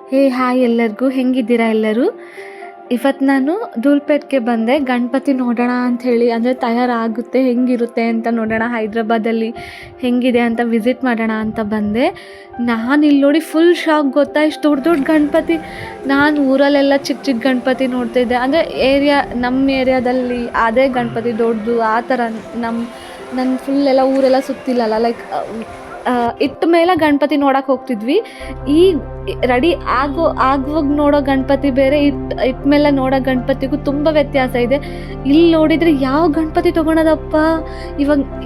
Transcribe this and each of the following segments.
ಹೇ hi ಎಲ್ಲರಿಗೂ, ಹೆಂಗಿದ್ದೀರಾ ಎಲ್ಲರೂ? ಇವತ್ತು ನಾನು ಧೂಲ್ಪೇಟ್ಗೆ ಬಂದೆ ಗಣಪತಿ ನೋಡೋಣ ಅಂಥೇಳಿ. ಅಂದರೆ ತಯಾರಾಗುತ್ತೆ ಹೆಂಗಿರುತ್ತೆ ಅಂತ ನೋಡೋಣ, ಹೈದ್ರಾಬಾದಲ್ಲಿ ಹೆಂಗಿದೆ ಅಂತ ವಿಸಿಟ್ ಮಾಡೋಣ ಅಂತ ಬಂದೆ. ನಾನು ಇಲ್ಲಿ ನೋಡಿ ಫುಲ್ ಶಾಕ್, ಗೊತ್ತಾ, ಇಷ್ಟು ದೊಡ್ಡ ದೊಡ್ಡ ಗಣಪತಿ. ನಾನು ಊರಲ್ಲೆಲ್ಲ ಚಿಕ್ಕ ಚಿಕ್ಕ ಗಣಪತಿ ನೋಡ್ತಿದ್ದೆ, ಅಂದರೆ ನಮ್ಮ ಏರಿಯಾದಲ್ಲಿ ಅದೇ ಗಣಪತಿ ದೊಡ್ಡದು ಆ ಥರ. ನನ್ನ ಫುಲ್ ಎಲ್ಲ ಊರೆಲ್ಲ ಸುತ್ತಿಲ್ಲಲ್ಲ, ಲೈಕ್ ಇಟ್ಟ ಮೇಲೆ ಗಣಪತಿ ನೋಡೋಕೆ ಹೋಗ್ತಿದ್ವಿ. ಈಗ ರೆಡಿ ಆಗುವಾಗ ನೋಡೋ ಗಣಪತಿ ಬೇರೆ, ಇಟ್ಟ ಮೇಲೆ ನೋಡೋ ಗಣಪತಿಗೂ ತುಂಬ ವ್ಯತ್ಯಾಸ ಇದೆ. ಇಲ್ಲಿ ನೋಡಿದರೆ ಯಾವ ಗಣಪತಿ ತೊಗೊಳೋದಪ್ಪ,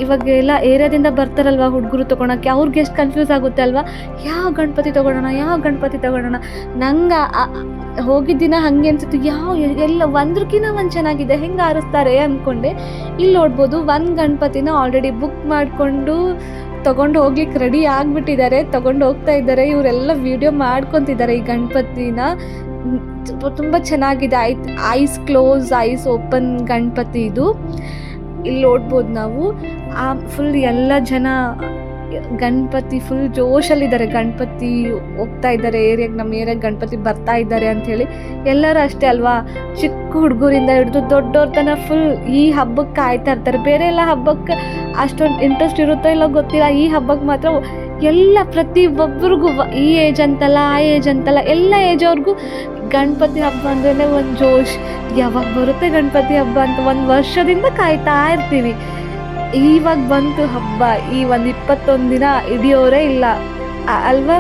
ಇವಾಗ ಎಲ್ಲ ಏರಿಯಾದಿಂದ ಬರ್ತಾರಲ್ವ ಹುಡುಗರು ತೊಗೊಳಕ್ಕೆ, ಅವ್ರಿಗೆ ಎಷ್ಟು ಕನ್ಫ್ಯೂಸ್ ಆಗುತ್ತೆ ಅಲ್ವಾ, ಯಾವ ಗಣಪತಿ ತೊಗೊಳೋಣ. ನಂಗೆ ಹೋಗಿದ್ದಿನ ಹಾಗೆ ಅನ್ಸುತ್ತೆ, ಎಲ್ಲ ಒಂದ್ರಕ್ಕಿಂತ ಒಂದು ಚೆನ್ನಾಗಿದೆ, ಹೆಂಗೆ ಆರಿಸ್ತಾರೆ ಅಂದ್ಕೊಂಡೆ. ಇಲ್ಲಿ ನೋಡ್ಬೋದು, ಒಂದು ಗಣಪತಿನ ಆಲ್ರೆಡಿ ಬುಕ್ ಮಾಡಿಕೊಂಡು ತೊಗೊಂಡು ಹೋಗ್ಲಿಕ್ಕೆ ರೆಡಿ ಆಗಿಬಿಟ್ಟಿದ್ದಾರೆ, ತೊಗೊಂಡು ಹೋಗ್ತಾ ಇದ್ದಾರೆ. ಇವರೆಲ್ಲ ವಿಡಿಯೋ ಮಾಡ್ಕೊತಿದ್ದಾರೆ ಈ ಗಣಪತಿನ. ತುಂಬ ಚೆನ್ನಾಗಿದೆ. Ice close ice open Ganapati ಇದು. ಇಲ್ಲಿ ನೋಡ್ಬೋದು ನಾವು ಫುಲ್ ಎಲ್ಲ ಜನ ಗಣಪತಿ ಫುಲ್ ಜೋಶಲ್ಲಿದ್ದಾರೆ. ಗಣಪತಿ ಹೋಗ್ತಾ ಇದ್ದಾರೆ ಏರಿಯಾಗೆ, ನಮ್ಮ ಏರಿಯಾಗೆ ಗಣಪತಿ ಬರ್ತಾ ಇದ್ದಾರೆ ಅಂಥೇಳಿ. ಎಲ್ಲರೂ ಅಷ್ಟೇ ಅಲ್ವಾ, ಚಿಕ್ಕ ಹುಡುಗರಿಂದ ಹಿಡಿದು ದೊಡ್ಡವ್ರ ತನಕ ಫುಲ್ ಈ ಹಬ್ಬಕ್ಕೆ ಕಾಯ್ತಾ ಇರ್ತಾರೆ. ಬೇರೆ ಎಲ್ಲ ಹಬ್ಬಕ್ಕೆ ಅಷ್ಟೊಂದು ಇಂಟ್ರೆಸ್ಟ್ ಇರುತ್ತೋ ಇಲ್ಲ ಗೊತ್ತಿಲ್ಲ, ಈ ಹಬ್ಬಕ್ಕೆ ಮಾತ್ರ ಎಲ್ಲ ಪ್ರತಿಯೊಬ್ಬರಿಗೂ ಈ ಏಜ್ ಅಂತಲ್ಲ ಆ ಏಜ್ ಅಂತಲ್ಲ, ಎಲ್ಲ ಏಜ್ ಅವ್ರಿಗೂ ಗಣಪತಿ ಹಬ್ಬ ಅಂದ್ರೇ ಒಂದು ಜೋಶ್. ಯಾವಾಗ ಬರುತ್ತೆ ಗಣಪತಿ ಹಬ್ಬ ಅಂತ ಒಂದು ವರ್ಷದಿಂದ ಕಾಯ್ತಾ ಇರ್ತೀವಿ. ಇವಾಗ ಬಂತು ಹಬ್ಬ, ಈ ಒಂದು 21 ದಿನ ಹಿಡಿಯೋರೇ ಇಲ್ಲ ಅಲ್ವಾ.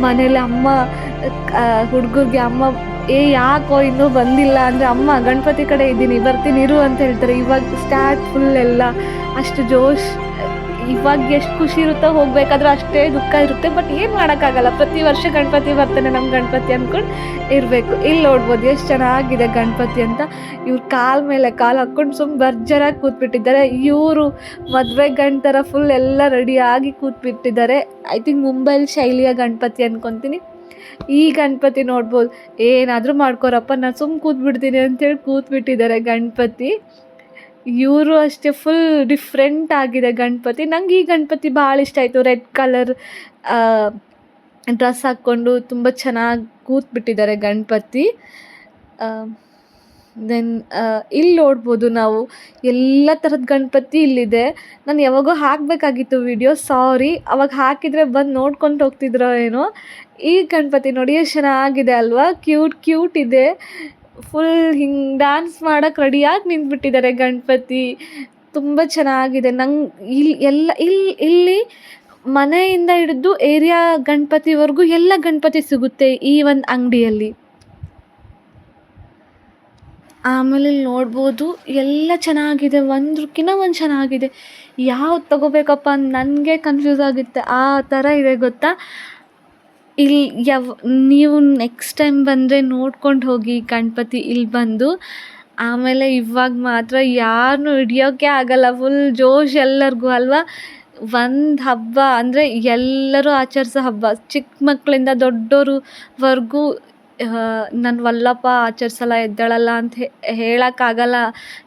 ಮನೇಲಿ ಅಮ್ಮ ಹುಡುಗರಿಗೆ ಅಮ್ಮ ಯಾಕೋ ಇನ್ನೂ ಬಂದಿಲ್ಲ ಅಂದರೆ, ಅಮ್ಮ ಗಣಪತಿ ಕಡೆ ಇದ್ದೀನಿ ಬರ್ತೀನಿ ಇರು ಅಂತ ಹೇಳ್ತಾರೆ. ಇವಾಗ ಸ್ಟಾರ್ಟ್ ಫುಲ್ ಎಲ್ಲ ಅಷ್ಟು ಜೋಶ್. ಇವಾಗ ಎಷ್ಟು ಖುಷಿ ಇರುತ್ತೋ, ಹೋಗ್ಬೇಕಾದ್ರೂ ಅಷ್ಟೇ ದುಃಖ ಇರುತ್ತೆ. ಬಟ್ ಏನು ಮಾಡೋಕ್ಕಾಗಲ್ಲ, ಪ್ರತಿ ವರ್ಷ ಗಣಪತಿ ಬರ್ತಾನೆ ನಮ್ಮ ಗಣಪತಿ ಅಂದ್ಕೊಂಡು ಇರಬೇಕು. ಇಲ್ಲಿ ನೋಡ್ಬೋದು ಎಷ್ಟು ಚೆನ್ನಾಗಿದೆ ಗಣಪತಿ ಅಂತ. ಇವ್ರು ಕಾಲ ಮೇಲೆ ಕಾಲು ಹಾಕ್ಕೊಂಡು ಭರ್ಜರಾಗಿ ಕೂತ್ಬಿಟ್ಟಿದ್ದಾರೆ. ಇವರು ಮದುವೆ ಗಂಡ ಥರ ಫುಲ್ ಎಲ್ಲ ರೆಡಿಯಾಗಿ ಕೂತ್ಬಿಟ್ಟಿದ್ದಾರೆ. ಐ ಥಿಂಕ್ ಮುಂಬೈಲಿ ಶೈಲಿಯ ಗಣಪತಿ ಅಂದ್ಕೊತೀನಿ. ಈ ಗಣಪತಿ ನೋಡ್ಬೋದು, ಏನಾದರೂ ಮಾಡ್ಕೊರಪ್ಪ ನಾನು ಕೂತ್ಬಿಡ್ತೀನಿ ಅಂಥೇಳಿ ಕೂತ್ಬಿಟ್ಟಿದ್ದಾರೆ ಗಣಪತಿ. ಇವರು ಅಷ್ಟೇ ಫುಲ್ ಡಿಫ್ರೆಂಟ್ ಆಗಿದೆ ಗಣಪತಿ. ನಂಗೆ ಈ ಗಣಪತಿ ಭಾಳ ಇಷ್ಟ ಆಯಿತು. ರೆಡ್ ಕಲರ್ ಡ್ರೆಸ್ ಹಾಕ್ಕೊಂಡು ತುಂಬ ಚೆನ್ನಾಗಿ ಕೂತ್ಬಿಟ್ಟಿದ್ದಾರೆ ಗಣಪತಿ. ದೆನ್ ಇಲ್ಲಿ ನೋಡ್ಬೋದು ನಾವು ಎಲ್ಲ ಥರದ ಗಣಪತಿ ಇಲ್ಲಿದೆ. ನಾನು ಯಾವಾಗೋ ಹಾಕಬೇಕಾಗಿತ್ತು ವಿಡಿಯೋ, ಸಾರಿ. ಅವಾಗ ಹಾಕಿದರೆ ಬಂದು ನೋಡ್ಕೊಂಡು ಹೋಗ್ತಿದ್ರೋ ಏನೋ. ಈ ಗಣಪತಿ ನೋಡಿ ಎಷ್ಟು ಚೆನ್ನಾಗಿದೆ ಅಲ್ವಾ, ಕ್ಯೂಟ್ ಇದೆ. ಫುಲ್ ಹಿಂಗೆ ಡ್ಯಾನ್ಸ್ ಮಾಡೋಕ್ಕೆ ರೆಡಿಯಾಗಿ ನಿಂತ್ಬಿಟ್ಟಿದ್ದಾರೆ ಗಣಪತಿ. ತುಂಬ ಚೆನ್ನಾಗಿದೆ. ನಂಗೆ ಇಲ್ಲಿ ಮನೆಯಿಂದ ಹಿಡಿದು ಏರಿಯಾ ಗಣಪತಿವರೆಗೂ ಎಲ್ಲ ಗಣಪತಿ ಸಿಗುತ್ತೆ ಈ ಒಂದು ಅಂಗಡಿಯಲ್ಲಿ. ಆಮೇಲೆ ಇಲ್ಲಿ ನೋಡ್ಬೋದು ಎಲ್ಲ ಚೆನ್ನಾಗಿದೆ, ಒಂದ್ರಕ್ಕಿಂತ ಒಂದು ಚೆನ್ನಾಗಿದೆ. ಯಾವ್ದು ತೊಗೋಬೇಕಪ್ಪ ಅಂತ ನನಗೆ ಕನ್ಫ್ಯೂಸ್ ಆಗುತ್ತೆ, ಆ ಥರ ಇದೆ ಗೊತ್ತಾ. ಇಲ್ಲಿ ನೀವು ನೆಕ್ಸ್ಟ್ ಟೈಮ್ ಬಂದರೆ ನೋಡ್ಕೊಂಡು ಹೋಗಿ ಗಣಪತಿ ಇಲ್ಲಿ ಬಂದು. ಆಮೇಲೆ ಇವಾಗ ಮಾತ್ರ ಯಾರನ್ನೂ ಹಿಡಿಯೋಕ್ಕೆ ಆಗಲ್ಲ, ಫುಲ್ ಜೋಶ್ ಎಲ್ಲರಿಗೂ ಅಲ್ವಾ. ಒಂದು ಹಬ್ಬ ಅಂದರೆ ಎಲ್ಲರೂ ಆಚರಿಸೋ ಹಬ್ಬ, ಚಿಕ್ಕ ಮಕ್ಕಳಿಂದ ದೊಡ್ಡೋರುವರೆಗೂ. ನಾನು ವಲ್ಲಪ್ಪ ಆಚರಿಸಲ್ಲ ಎದ್ದೇಳಲ್ಲ ಅಂತ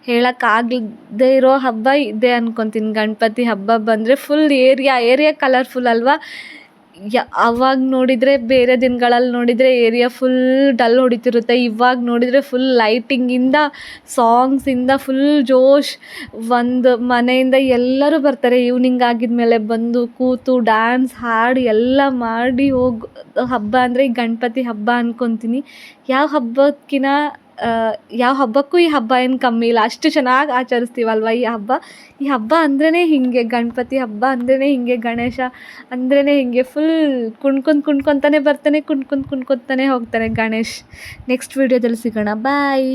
ಹೇಳೋಕ್ಕಾಗದೇ ಇರೋ ಹಬ್ಬ ಇದೆ ಅಂದ್ಕೊತೀನಿ. ಗಣಪತಿ ಹಬ್ಬ ಬಂದರೆ ಫುಲ್ ಏರಿಯಾ ಕಲರ್ಫುಲ್ ಅಲ್ವಾ. ಅವಾಗ ನೋಡಿದರೆ, ಬೇರೆ ದಿನಗಳಲ್ಲಿ ನೋಡಿದರೆ ಏರಿಯಾ ಫುಲ್ ಡಲ್ ಹೊಡಿತಿರುತ್ತೆ. ಇವಾಗ ನೋಡಿದರೆ ಫುಲ್ ಲೈಟಿಂಗಿಂದ ಸಾಂಗ್ಸಿಂದ ಫುಲ್ ಜೋಶ್. ಒಂದು ಮನೆಯಿಂದ ಎಲ್ಲರೂ ಬರ್ತಾರೆ ಈವ್ನಿಂಗ್ ಆಗಿದ್ಮೇಲೆ, ಬಂದು ಕೂತು ಡ್ಯಾನ್ಸ್ ಹಾಡು ಎಲ್ಲ ಮಾಡಿ ಹೋಗೋ ಹಬ್ಬ ಅಂದರೆ ಈ ಗಣಪತಿ ಹಬ್ಬ ಅಂದ್ಕೊತೀನಿ. ಯಾವ ಹಬ್ಬಕ್ಕೂ ಈ ಹಬ್ಬ ಏನು ಕಮ್ಮಿ ಇಲ್ಲ, ಅಷ್ಟು ಚೆನ್ನಾಗಿ ಆಚರಿಸ್ತೀವಲ್ವ ಈ ಹಬ್ಬ ಅಂದ್ರೇ ಹೀಗೆ. ಗಣಪತಿ ಹಬ್ಬ ಅಂದ್ರೇ ಹೀಗೆ, ಗಣೇಶ ಅಂದ್ರೇ ಹೀಗೆ. ಫುಲ್ ಕುಣ್ಕೊತಾನೆ ಬರ್ತಾನೆ, ಕುಣ್ಕೊತಾನೆ ಹೋಗ್ತಾನೆ ಗಣೇಶ್. ನೆಕ್ಸ್ಟ್ ವೀಡಿಯೋದಲ್ಲಿ ಸಿಗೋಣ, ಬಾಯ್.